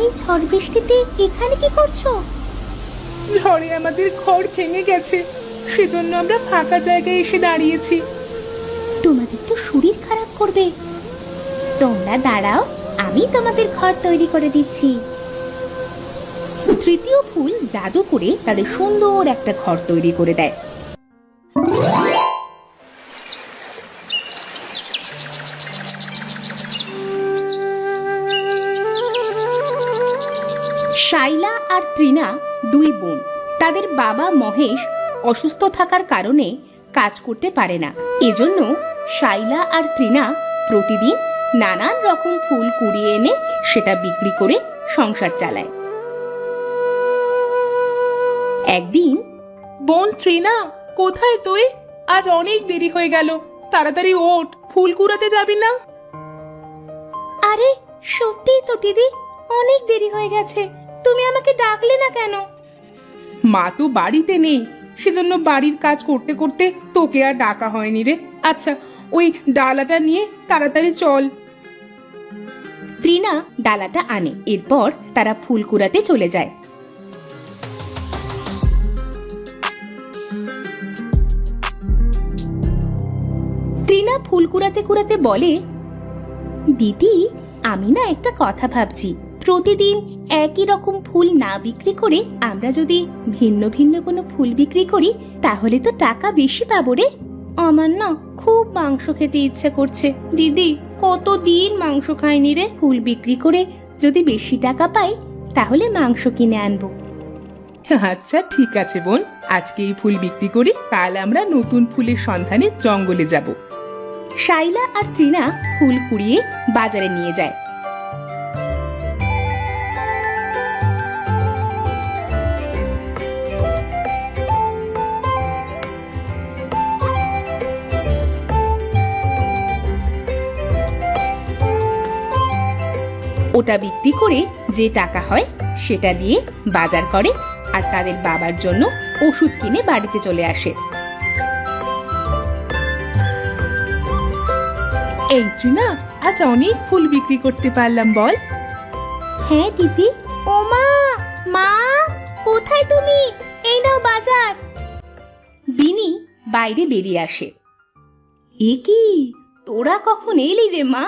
এই ঝড় বৃষ্টিতে এখানে কি করছো? ঝড়ে আমাদের ঘর ভেঙে গেছে, সেজন্য আমরা ফাঁকা জায়গায় এসে দাঁড়িয়েছি। তোমাদের তো শরীর খারাপ করবে। তোমরা দাঁড়াও, আমি তোমাদের ঘর তৈরি করে দিচ্ছি। তৃতীয় ফুল জাদু করে তাদের সুন্দর একটা ঘর তৈরি করে দেয়। শাইলা আর ত্রিনা দুই বোন। তাদের বাবা মহেশ অসুস্থ থাকার কারণে কাজ করতে পারে না। এজন্য শাইলা আর ত্রিনা প্রতিদিন নানান রকম ফুল কুড়িয়ে এনে সেটা বিক্রি করে সংসার চালায়। একদিন, বোন ত্রিনা, কোথায় তুই? আজ অনেক দেরি হয়ে গেল, তাড়াতাড়ি ওঠ, ফুল কুড়াতে যাবি না? আরে সত্যিই তো দিদি, অনেক দেরি হয়ে গেছে, তুমি আমাকে ডাকলে না কেন? মা তো বাড়িতে নেই, সেজন্য বাড়ির কাজ করতে করতে তোকে আর ডাকা হয়নি রে। আচ্ছা, ওই ডালাটা নিয়ে তাড়াতাড়ি চল। ত্রিনা ডালাটা আনে, এরপর তারা ফুল কুড়াতে চলে যায়। ত্রিনা ফুল কুড়াতে কুড়াতে বলে, দিদি, আমি না একটা কথা ভাবছি, প্রতিদিন একই রকম ফুল না বিক্রি করে আমরা যদি ভিন্ন ভিন্ন কোনো ফুল বিক্রি করি তাহলে তো টাকা বেশি পাবো রে। আমার না খুব মাংস খেতে ইচ্ছে করছে দিদি, কতদিন মাংস খাইনি রে। ফুল বিক্রি করে যদি বেশি টাকা পাই তাহলে মাংস কিনে আনবো। আচ্ছা ঠিক আছে বোন, আজকে এই ফুল বিক্রি করি, কাল আমরা নতুন ফুলের সন্ধানে জঙ্গলে যাব। শাইলা আর ত্রিনা ফুল কুড়িয়ে বাজারে নিয়ে যায়। ওটা বিক্রি করে যে টাকা হয় সেটা দিয়ে বাজার করে আর তাদের বাবার জন্য ওষুধ কিনে বাড়িতে চলে আসে। এই ত্রিনা, আজ অনেক ফুল বিক্রি করতে পারলাম বল। হ্যাঁ দিদি। ও মা, মা কোথায় তুমি? এই নাও বাজার। বিনি বাইরে বেরিয়ে আসে। এ কি, তোরা কখন এলি রে মা?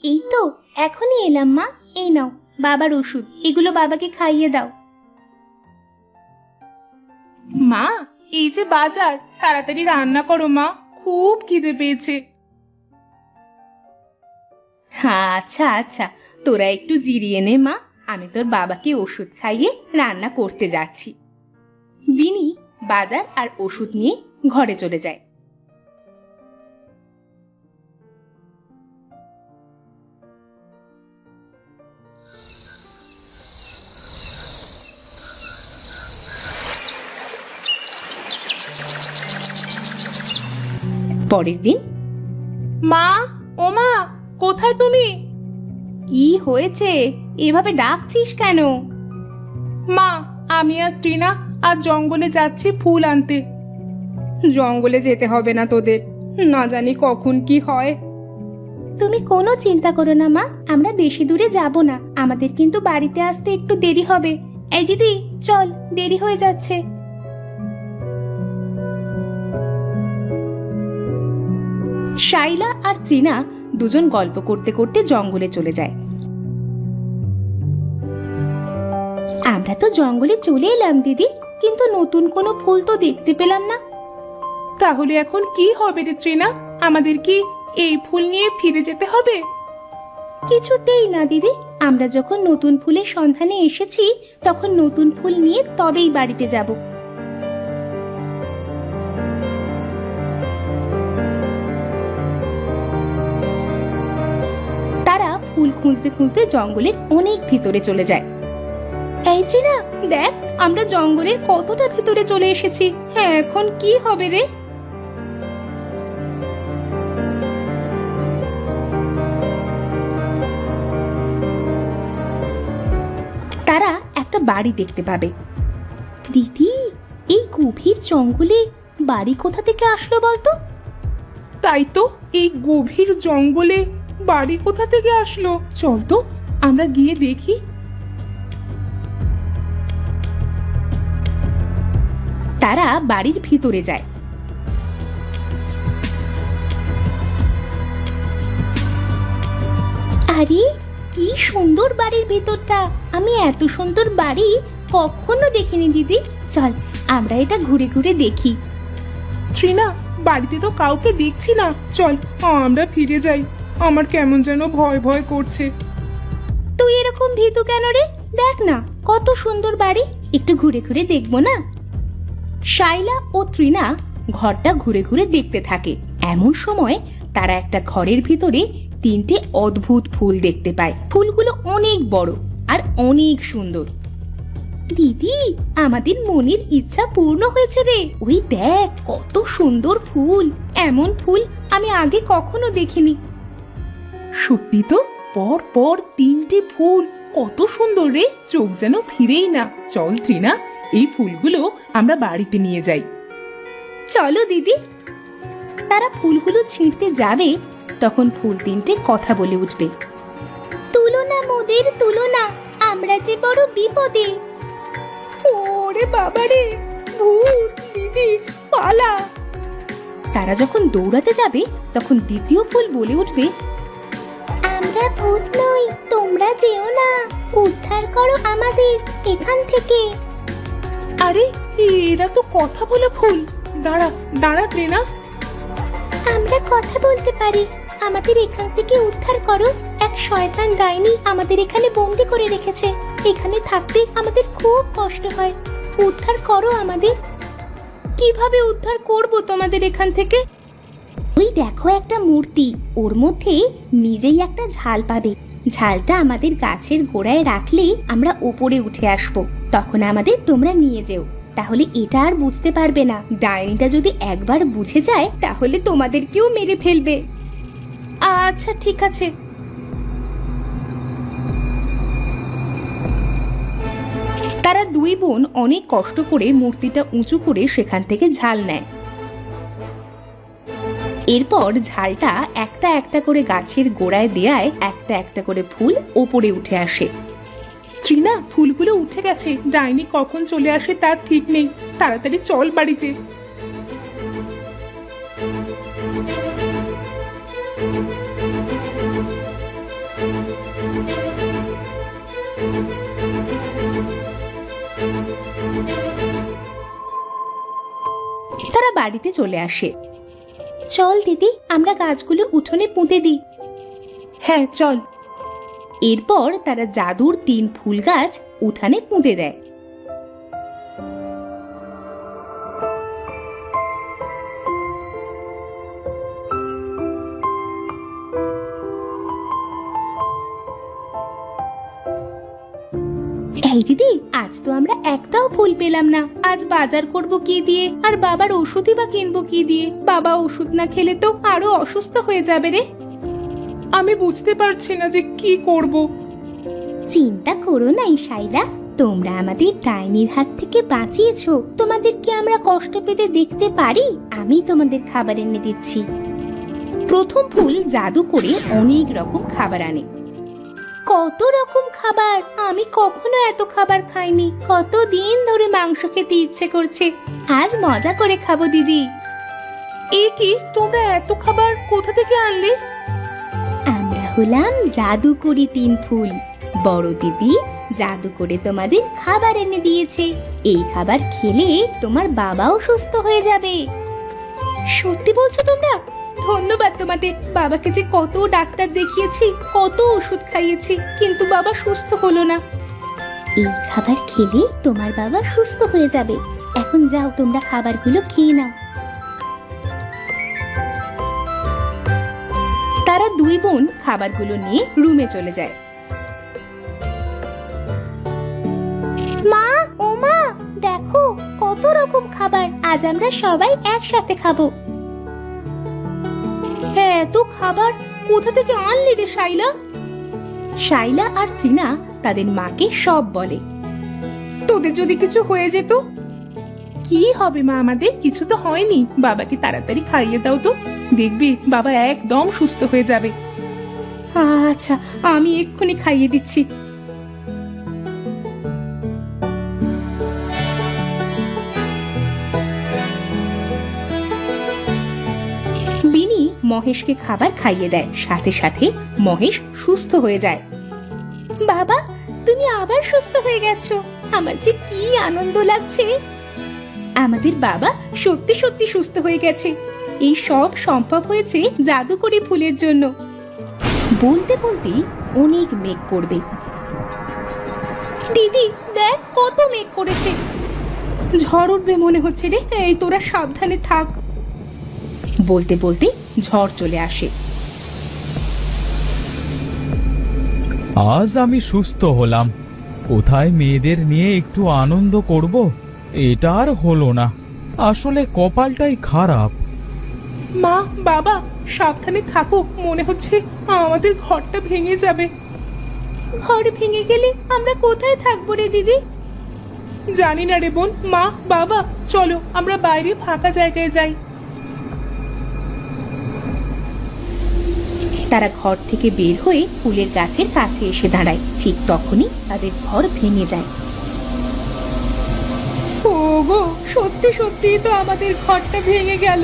এই তো এখনই এলাম মা। এই নাও বাবার ওষুধ, এগুলো বাবাকে খাইয়ে দাও। মা, এই যে বাজার, তাড়াতাড়ি রান্না করো মা, খুব খিদে পেয়েছে। আচ্ছা আচ্ছা, তোরা একটু জিরিয়ে নে মা, আমি তোর বাবাকে ওষুধ খাইয়ে রান্না করতে যাচ্ছি। বিনি বাজার আর ওষুধ নিয়ে ঘরে চলে যায়। পরের দিন, মা, ও মা, কোথায় তুমি? কি হয়েছে, এভাবে ডাকছিস কেন? মা, আমি আর টিনা আজ জঙ্গলে যাচ্ছি ফুল আনতে। জঙ্গলে যেতে হবে না তোদের, না জানি কখন কি হয়। তুমি কোনো চিন্তা করো না মা, আমরা বেশি দূরে যাব না, আমাদের কিন্তু বাড়িতে আসতে একটু দেরি হবে। এই দিদি চল, দেরি হয়ে যাচ্ছে। শাইলা আর ত্রিনা দুজন গল্প করতে করতে জঙ্গলে চলে যায়। আমরা তো জঙ্গলে চলে এলাম দিদি, কিন্তু নতুন কোনো ফুল তো দেখতে পেলাম না। তাহলে এখন কি হবে রে ত্রিনা? আমাদের কি এই ফুল নিয়ে ফিরে যেতে হবে? কিছুতেই না দিদি, আমরা যখন নতুন ফুলের সন্ধানে এসেছি তখন নতুন ফুল নিয়ে তবেই বাড়িতে যাব। তারা ফুল খুঁজতে খুঁজতে জঙ্গলের অনেক ভিতরে চলে যায়। এই ত্রিনা দেখ, আমরা জঙ্গলের কতটা ভিতরে চলে এসেছি। হ্যাঁ, এখন কি হবে রে? তারা একটা বাড়ি দেখতে পাবে। দিদি, এই গভীর জঙ্গলে বাড়ি কোথা থেকে আসলো বলতো? তাই তো, এই গভীর জঙ্গলে বাড়ি কোথা থেকে আসলো? চল তো আমরা গিয়ে দেখি তারা বাড়ির ভিতরে যায়। আরে কি সুন্দর বাড়ির ভেতরটা, আমি এত সুন্দর বাড়ি কখনো দেখিনি দিদি। চল আমরা এটা ঘুরে ঘুরে দেখি। ট্রিনা, বাড়িতে তো কাউকে দেখছি না, চল আমরা ফিরে যাই। আমার কেমন যেন ভয় ভয় করছে। তুই এরকম ভীতু কেন রে? দেখ না কত সুন্দর বাড়ি, একটু ঘুরে ঘুরে দেখবো না? শাইলা ও তৃণা ঘরটা ঘুরে ঘুরে দেখতে থাকে। এমন সময় তারা একটা ঘরের ভিতরে তিনটে অদ্ভুত ফুল দেখতে পায়। ফুলগুলো অনেক বড় আর অনেক সুন্দর। দিদি, আমাদের মনের ইচ্ছা পূর্ণ হয়েছে রে। ওই দেখ কত সুন্দর ফুল, এমন ফুল আমি আগে কখনো দেখিনি। সত্যি তো, পর পর তিনটে ফুল, কত সুন্দর রে, চোখ যেন ফিরেই না। চল ট্রিনা, এই ফুলগুলো আমরা বাড়িতে নিয়ে যাই। চলো দিদি। তারা ফুলগুলো ছিঁড়তে যাবে, তখন ফুল তিনটে কথা বলে উঠবে। তুলনা মোদের তুলনা, আমরা যে বড় বিপদে। ওরে বাবারে, ভূত! দিদি পালা! তারা যখন দৌড়াতে যাবে তখন দ্বিতীয় ফুল বলে উঠবে, আমরা ভূত নই, তোমরা যেও না, উদ্ধার করো আমাদের এখান থেকে। আরে এরা তো কথা বলে ফুল। দাঁড়া দাঁড়া ট্রিনা, আমরা কথা বলতে পারি, আমাদের এখান থেকে উদ্ধার করো। এক শয়তান ডাইনি আমাদের এখানে বন্দি করে রেখেছে, এখানে থাকতে আমাদের খুব কষ্ট হয়, উদ্ধার করো আমাদের। কিভাবে উদ্ধার করব তোমাদের এখান থেকে? ওই দেখো একটা মূর্তি, ওর মধ্যে নিজেই একটা ঝাল পাবে। ঝালটা আমাদের গাছের গোড়ায় রাখলেই আমরা উপরে উঠে আসব, তখন আমাদের তোমরা নিয়ে যেও। তাহলে এটা আর বুঝতে পারবে না। ডাইনিটা যদি একবার বুঝে যায় তাহলে তোমাদেরকেও মেরে ফেলবে। আচ্ছা ঠিক আছে। তারা দুই বোন অনেক কষ্ট করে মূর্তিটা উঁচু করে সেখান থেকে ঝাল নেয়। এরপর ঝালটা একটা একটা করে গাছের গোড়ায় দেয়ায় একটা একটা করে ফুল ওপরে উঠে আসে। ট্রিনা, ফুলগুলো উঠে গেছে, ডাইনি কখন চলে আসে তার ঠিক নেই। তাড়াতাড়ি চল বাড়িতে। তারা বাড়িতে চলে আসে। চল দিদি, আমরা গাছগুলো উঠোনে পুঁতে দিই। হ্যাঁ চল। এরপর তারা জাদুর 3 ফুল গাছ উঠানে পুঁতে দেয়। এই দিদি, আজ তো আমরা একটাও ফুল পেলাম না। আজ বাজার করব কি দিয়ে, আর বাবার ওষুধই বা কিনবো কি দিয়ে? বাবা ওষুধ না খেলে তো আরো অসুস্থ হয়ে যাবে রে। আমি বুঝতে পারছি না যে কি করব। চিন্তা করো না শাইলা, তোমরা আমাদের ডাইনির হাত থেকে বাঁচিয়েছো। তোমাদেরকে আমরা কষ্ট পেতে দেখতে পারি? আমি তোমাদের খাবার এনে দিচ্ছি। প্রথম ফুল জাদু করে অনেক রকম খাবার আনে। কত রকম খাবার! আমি কখনো এত খাবার খাইনি। কতদিন ধরে মাংস খেতে ইচ্ছে করছে, আজ মজা করে খাবো দিদি। এ কি, তোমরা এত খাবার কোথা থেকে আনলে? আমরা হলাম জাদুকরি 3 ফুল। বড় দিদি জাদু করে তোমাদের খাবার এনে দিয়েছে। এই খাবার খেলে তোমার বাবাও সুস্থ হয়ে যাবে। সত্যি বলছো তোমরা? ধন্যবাদ তোমাদের। বাবাকে যে কত ডাক্তার দেখিয়েছি, কত ওষুধ খাইয়েছি, কিন্তু বাবা সুস্থ হলো না। এই খাবার খেলে তোমার বাবা সুস্থ হয়ে যাবে। এখন যাও, তোমরা খাবারগুলো খেয়ে নাও। তারা দুই বোন খাবারগুলো নিয়ে রুমে চলে যায়। মা, ও মা, দেখো কত রকম খাবার, আজ আমরা সবাই একসাথে খাবো। হ্যাঁ, এত খাবার কোথা থেকে আনলি রে শাইলা? শাইলা আর তৃণা তাদের মাকে সব বলে। তোদের যদি কিছু হয়ে যেত? কি হবে মা, আমাদের কিছু তো হয়নি। বাবাকে তাড়াতাড়ি খাইয়ে দাও তো, দেখবি বাবা একদম সুস্থ হয়ে যাবে। আচ্ছা, আমি এক্ষুনি খাইয়ে দিচ্ছি। মহেশকে খাবার খাইয়ে দেয়, সাথে সাথে মহেশ সুস্থ হয়ে যায়। বাবা, তুমি আবার সুস্থ হয়ে গেছো, আমার যে কি আনন্দ লাগছে। আমাদের বাবা সত্যি সত্যি সুস্থ হয়ে গেছে। এই সব সম্ভব হয়েছে জাদুকরি ফুলের জন্য। বলতে বলতেই অনেক মেঘ করবে। দিদি দেখ কত মেঘ করেছে, ঝড় উঠবে মনে হচ্ছে রে। এই তোরা সাবধানে থাক। বলতে বলতে ঝড় চলে আসে। আজ আমি সুস্থ হলাম, কোথায় মেয়েদের নিয়ে একটু আনন্দ করব, এটা আর হলো না। আসলে কপালটাই খারাপ। মা, বাবা সাবধানে থাকো, মনে হচ্ছে আমাদের ঘরটা ভেঙে যাবে। ঘর ভেঙে গেলে আমরা কোথায় থাকবো রে দিদি? জানি না রে বোন। মা, বাবা চলো আমরা বাইরে ফাঁকা জায়গায় যাই। তারা ঘর থেকে বের হয়ে ফুলের গাছের কাছে এসে দাঁড়ায়। ঠিক তখনই তাদের ঘর ভেঙে যায়। ওগো, সত্যি সত্যি তো আমাদের ঘরটা ভেঙে গেল।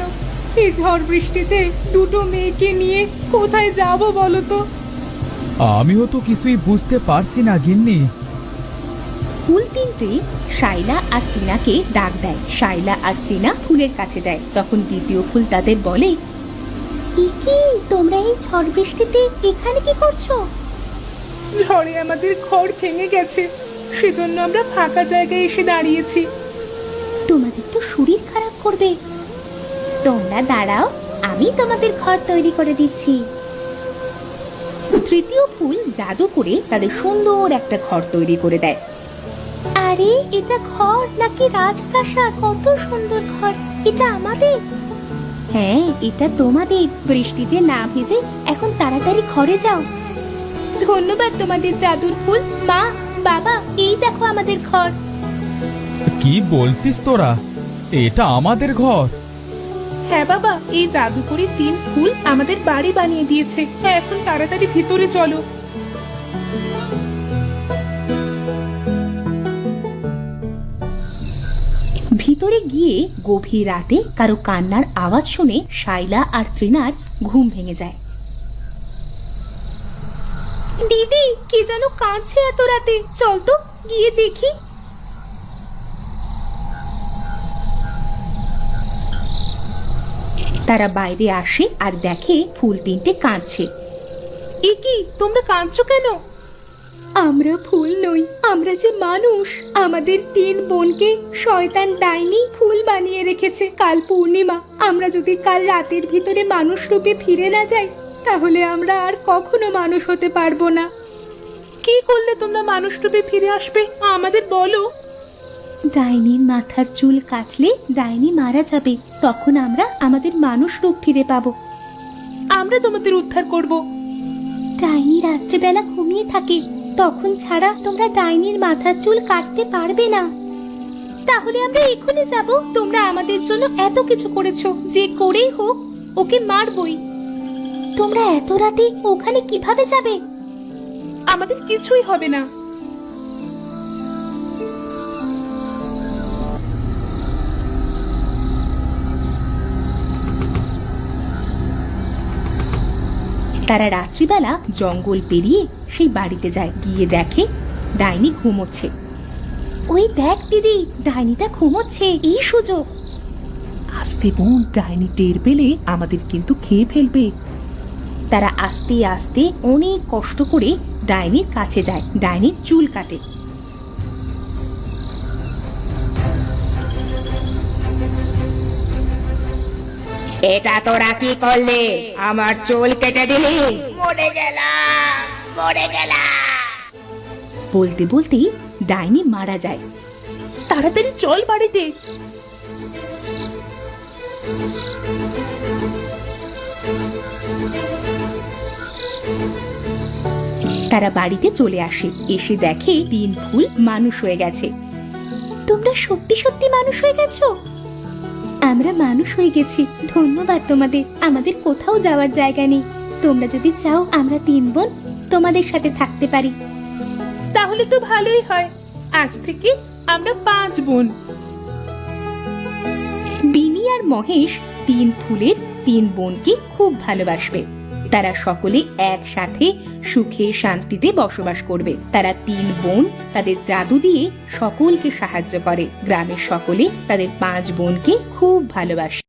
এই ঝড় বৃষ্টিতে দুটো মেয়েকে নিয়ে কোথায় যাব বলো তো? আমিও তো কিছুই বুঝতে পারছি না গিন্নি। ফুল তিনটে শাইলা আর টিনাকে ডাক দেয়। শাইলা আর টিনা ফুলের কাছে যায়। তখন দ্বিতীয় ফুল তাদের বলে, কি তোমরা এই ঝড় বৃষ্টিতে এখানে কি করছো? ঝড়ে আমাদের ঘর ভেঙে গেছে, সেজন্য আমরা ফাঁকা জায়গায় এসে দাঁড়িয়েছি। তোমাদের তো শরীর খারাপ করবে। তোমরা দাঁড়াও, আমি তোমাদের ঘর তৈরি করে দিচ্ছি। তৃতীয় ফুল জাদু করে তাদের সুন্দর একটা ঘর তৈরি করে দেয়। আরে এটা ঘর নাকি রাজপ্রাসাদ? কত সুন্দর ঘর! এটা আমাদের। হ্যাঁ, এটা তোমাদের। বৃষ্টিতে না ভিজে এখন তাড়াতাড়ি ঘরে যাও। ধন্যবাদ তোমাদের জাদুর ফুল। মা, বাবা এই দেখো আমাদের ঘর। কি বলছিস তোরা? এটা আমাদের ঘর? হ্যাঁ বাবা, এই জাদুকরি 3 ফুল আমাদের বাড়ি বানিয়ে দিয়েছে। এখন তাড়াতাড়ি ভিতরে চলো। ভিতরে গিয়ে গভীর রাতে কারো কান্নার আওয়াজ শুনে শাইলা আর ত্রিনার ঘুম ভেঙে যায়। দিদি, কে যেন কাঁদছে এত রাতে, চল তো গিয়ে দেখি। তারা বাইরে আসে আর দেখে ফুল তিনটে কাঁদছে। এ কি, তোমরা কাঁদছো কেন? আমরা ফুল নই, আমরা যে মানুষ। আমাদের 3 বোনকে শয়তান ডাইনি ফুল বানিয়ে রেখেছে। কাল পূর্ণিমা, আমরা যদি কাল রাতের ভিতরে মানুষ রূপে ফিরে না যাই, তাহলে আমরা আর কখনো মানুষ হতে পারবো না। কি করলে তোমরা মানুষ রূপে ফিরে আসবে আমাদের বলো। ডাইনির মাথার চুল কাটলে ডাইনি মারা যাবে, তখন আমরা আমাদের মানুষ রূপ ফিরে পাবো। আমরা তোমাদের উদ্ধার করব। ডাইনি রাত্রেবেলা ঘুমিয়ে থাকে, তখন ছাড়া তোমরা ডাইনির মাথার চুল কাটতে পারবে না। তাহলে আমরা এখনই যাব। তোমরা আমাদের জন্য এত কিছু করেছো, যে করেই হোক ওকে মারবই। তোমরা এত রাতে ওখানে কিভাবে যাবে? আমাদের কিছুই হবে না। তারা রাত্রিবেলা জঙ্গল পেরিয়ে সেই বাড়িতে যায়। গিয়ে দেখে ডাইনি ঘুমোচ্ছে। ওই দেখ দিদি, ডাইনিটা ঘুমোচ্ছে, এই সুযোগ। আস্তে বোন, ডাইনি টের পেলে আমাদের কিন্তু খেয়ে ফেলবে। তারা আস্তে আস্তে অনেক কষ্ট করে ডাইনির কাছে যায়। ডাইনির চুল কাটে। এটা তোরা কি করলি? আমার চুল কেটে দিলি? মরে গেলাম, মরে গেলাম। বলতে বলতেই ডাইনি মারা যায়। তাড়াতাড়ি চল বাড়িতে। তারা বাড়িতে চলে আসে। এসে দেখে 3 ফুল মানুষ হয়ে গেছে। তোমরা সত্যি সত্যি মানুষ হয়ে গেছো? আমরা মানুষ হয়ে গেছি, ধন্যবাদ তোমাদের। আমাদের কোথাও যাওয়ার জায়গা নেই। তোমরা যদি চাও আমরা 3 বোন তোমাদের সাথে থাকতে পারি। তাহলে তো ভালোই হয়। আজ থেকে আমরা 5 বোন। বিনি আর মহেশ 3 ফুলের তিন বোনকে খুব ভালোবাসবে। তারা সকলে একসাথে সুখে শান্তিতে বসবাস করবে। তারা তিন বোন তাদের জাদু দিয়ে সকলকে সাহায্য করে। গ্রামের সকলে তাদের পাঁচ বোনকে খুব ভালোবাসে।